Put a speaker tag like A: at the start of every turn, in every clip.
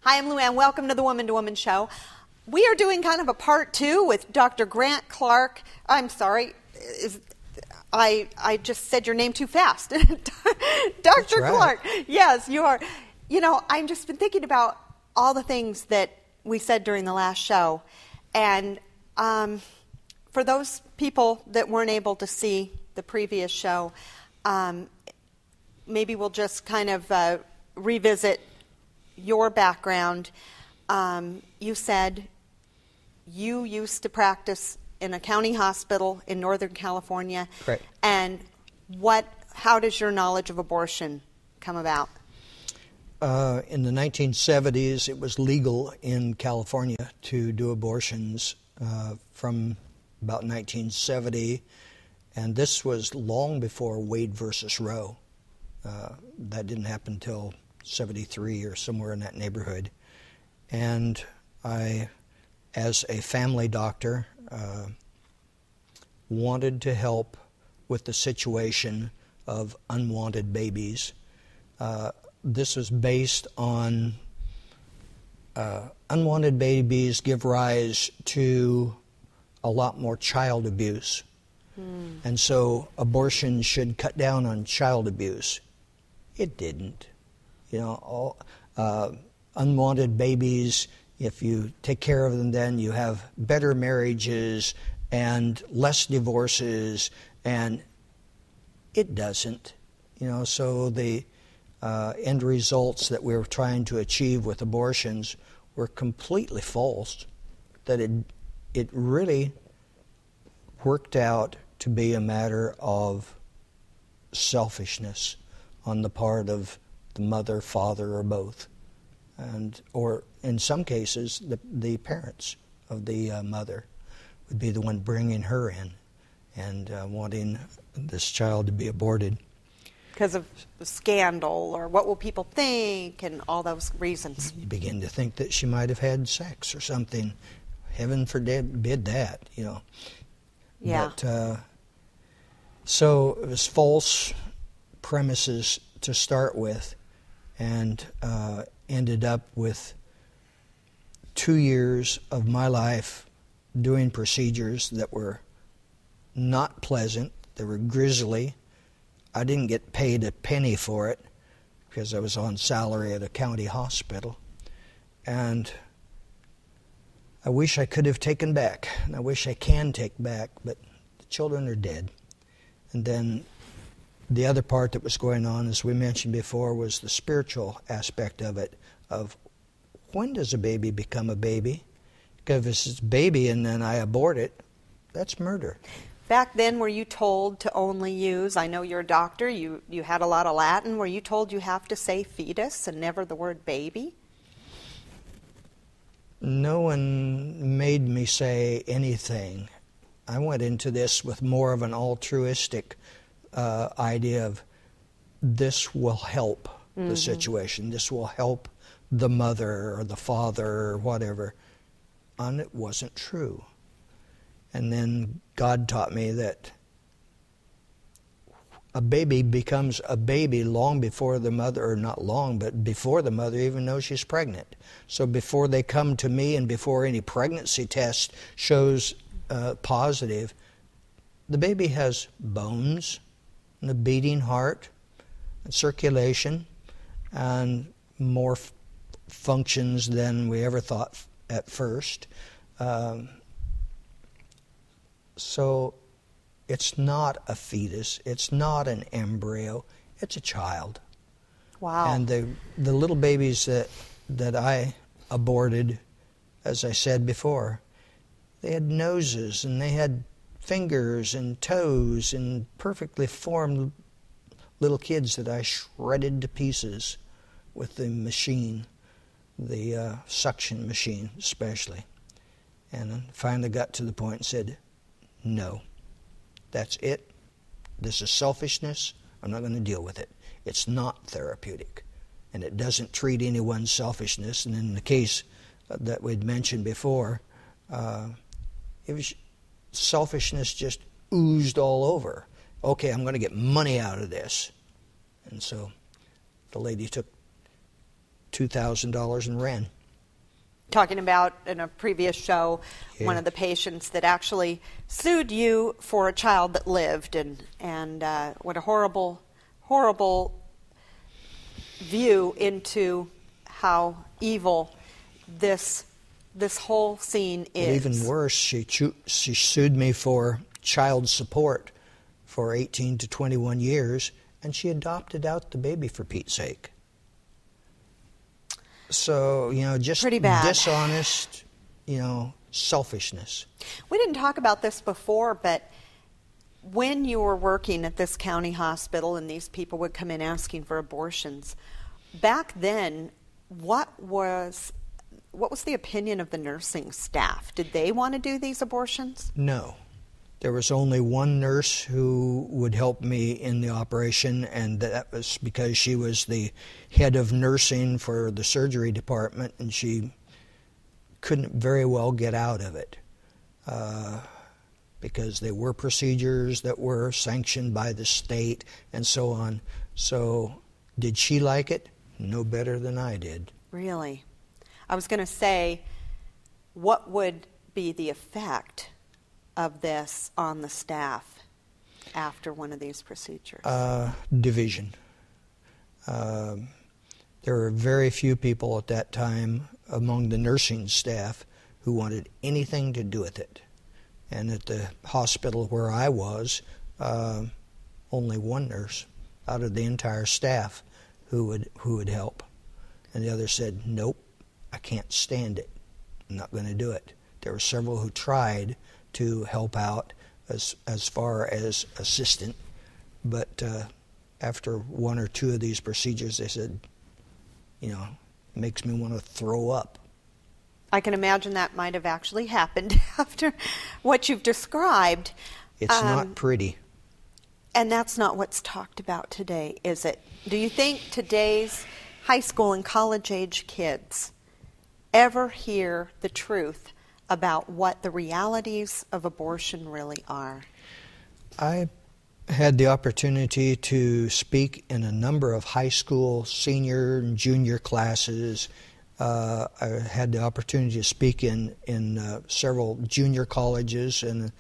A: Hi, I'm Luann. Welcome to the Woman to Woman Show. We are doing kind of a part two with Dr. Grant Clark. I'm sorry, I just said your name too fast. Dr.
B: Right.
A: Clark. Yes, you are. You know, I've just been thinking about all the things that we said during the last show. And for those people that weren't able to see the previous show, maybe we'll just kind of revisit your background. You said you used to practice in a county hospital in Northern California.
B: Correct.
A: And how does your knowledge of abortion come about?
B: In the 1970s, it was legal in California to do abortions from about 1970, and this was long before Wade versus Roe. That didn't happen until 73 or somewhere in that neighborhood. And I, as a family doctor, wanted to help with the situation of unwanted babies. This was based on unwanted babies give rise to a lot more child abuse. And so abortion should cut down on child abuse. It didn't. You know, unwanted babies, if you take care of them, then you have better marriages and less divorces, and it doesn't. You know, so the end results that we were trying to achieve with abortions were completely false, that it really worked out to be a matter of selfishness on the part of the mother, father, or both, or in some cases the parents of the mother would be the one bringing her in and wanting this child to be aborted.
A: Because of the scandal, or what will people think, and all those reasons.
B: You begin to think that she might have had sex or something. Heaven forbid that, you know.
A: Yeah.
B: But, so it was false premises to start with, and ended up with 2 years of my life doing procedures that were not pleasant. They were grisly. I didn't get paid a penny for it because I was on salary at a county hospital. And I wish I could have taken back, and I wish I can take back, but the children are dead. And then the other part that was going on, as we mentioned before, was the spiritual aspect of it, of when does a baby become a baby? Because if it's a baby and then I abort it, that's murder.
A: Back then, were you told to only use, I know you're a doctor, you had a lot of Latin, were you told you have to say fetus and never the word baby?
B: No one made me say anything. I went into this with more of an altruistic idea of this will help the situation. This will help the mother or the father or whatever. And it wasn't true. And then God taught me that a baby becomes a baby long before the mother, or not long, but before the mother even knows she's pregnant. So before they come to me and before any pregnancy test shows positive, the baby has bones and a beating heart and circulation and more functions than we ever thought at first. So it's not a fetus, it's not an embryo, it's a child.
A: Wow.
B: And the little babies that I aborted, as I said before, they had noses and they had fingers and toes and perfectly formed little kids that I shredded to pieces with the machine, the suction machine especially. And I finally got to the point and said, no, that's it. This is selfishness. I'm not going to deal with it. It's not therapeutic. And it doesn't treat anyone's selfishness. And in the case that we'd mentioned before, it was selfishness just oozed all over. Okay, I'm going to get money out of this. And so the lady took $2,000 and ran.
A: talking about in a previous show,
B: Yeah.
A: one of the patients that actually sued you for a child that lived, and what a horrible, horrible view into how evil this whole scene is.
B: Well, even worse, she sued me for child support for 18 to 21 years, and she adopted out the baby, for Pete's sake. So, just
A: pretty bad.
B: Dishonest, selfishness.
A: We didn't talk about this before, but when you were working at this county hospital and these people would come in asking for abortions, back then, what was the opinion of the nursing staff? Did they want to do these abortions?
B: No. There was only one nurse who would help me in the operation, and that was because she was the head of nursing for the surgery department, and she couldn't very well get out of it because there were procedures that were sanctioned by the state and so on. So did she like it? No better than I did.
A: Really? I was going to say, what would be the effect of this on the staff after one of these procedures?
B: Division. There were very few people at that time among the nursing staff who wanted anything to do with it. And at the hospital where I was, only one nurse out of the entire staff who would help. And the other said, nope, I can't stand it. I'm not going to do it. There were several who tried to help out as far as assistant, but after one or two of these procedures, they said, it makes me want to throw up.
A: I can imagine that might have actually happened after what you've described.
B: It's not pretty.
A: And that's not what's talked about today, is it? Do you think today's high school and college age kids ever hear the truth about what the realities of abortion really are?
B: I had the opportunity to speak in a number of high school senior and junior classes. I had the opportunity to speak in several junior colleges and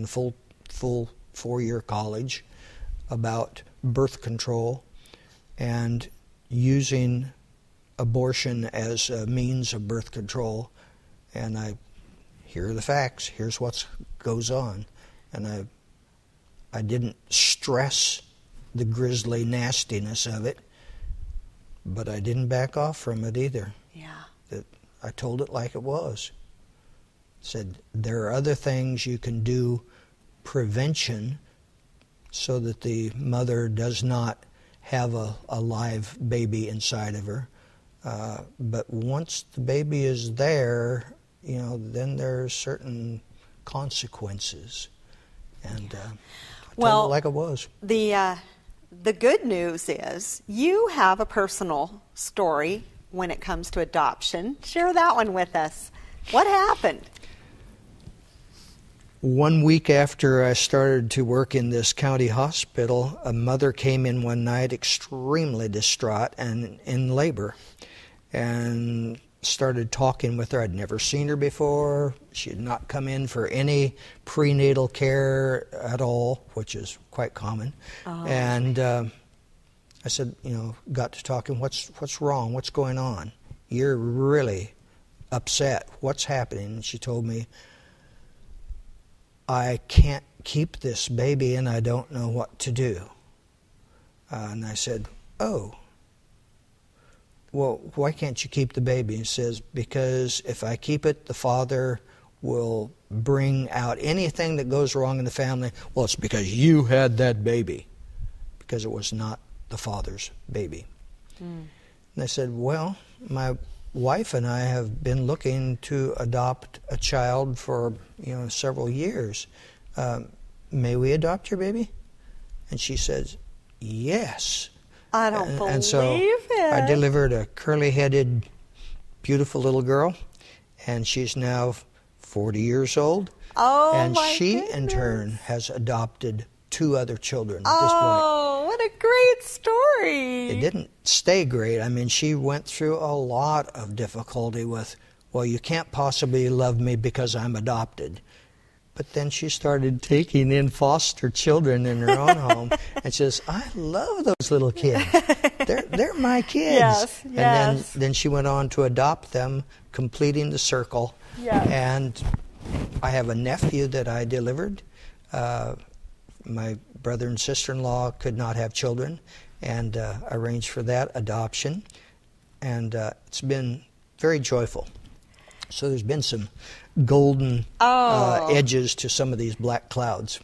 B: full 4-year college about birth control and using abortion as a means of birth control. And here are the facts. Here's what goes on. And I didn't stress the grisly nastiness of it, but I didn't back off from it either.
A: Yeah.
B: I told it like it was. Said there are other things you can do, prevention, so that the mother does not have a live baby inside of her. But once the baby is there, then there are certain consequences. And I told it like it was.
A: The good news is you have a personal story when it comes to adoption. Share that one with us. What happened?
B: 1 week after I started to work in this county hospital, a mother came in one night extremely distraught and in labor, and started talking with her. I'd never seen her before. She had not come in for any prenatal care at all, which is quite common. Oh. And I said, got to talking, what's wrong? What's going on? You're really upset. What's happening? And she told me, I can't keep this baby and I don't know what to do. And I said, oh, well, why can't you keep the baby? He says, because if I keep it, the father will bring out anything that goes wrong in the family. Well, it's because you had that baby, because it was not the father's baby. And I said, well, my wife and I have been looking to adopt a child for several years. May we adopt your baby? And she says, yes.
A: I don't believe
B: and so
A: it.
B: I delivered a curly-headed, beautiful little girl, and she's now 40 years old.
A: Oh,
B: and
A: my
B: she,
A: goodness.
B: in turn, has adopted 2 other children at this point.
A: Oh, what a great story.
B: It didn't stay great. I mean, she went through a lot of difficulty with well, you can't possibly love me because I'm adopted. But then she started taking in foster children in her own home, and she says, I love those little kids. They're my kids.
A: Yes,
B: and
A: yes.
B: then she went on to adopt them, completing the circle.
A: Yes.
B: And I have a nephew that I delivered. My brother and sister-in-law could not have children, and arranged for that adoption. And it's been very joyful. So there's been some golden edges to some of these black clouds.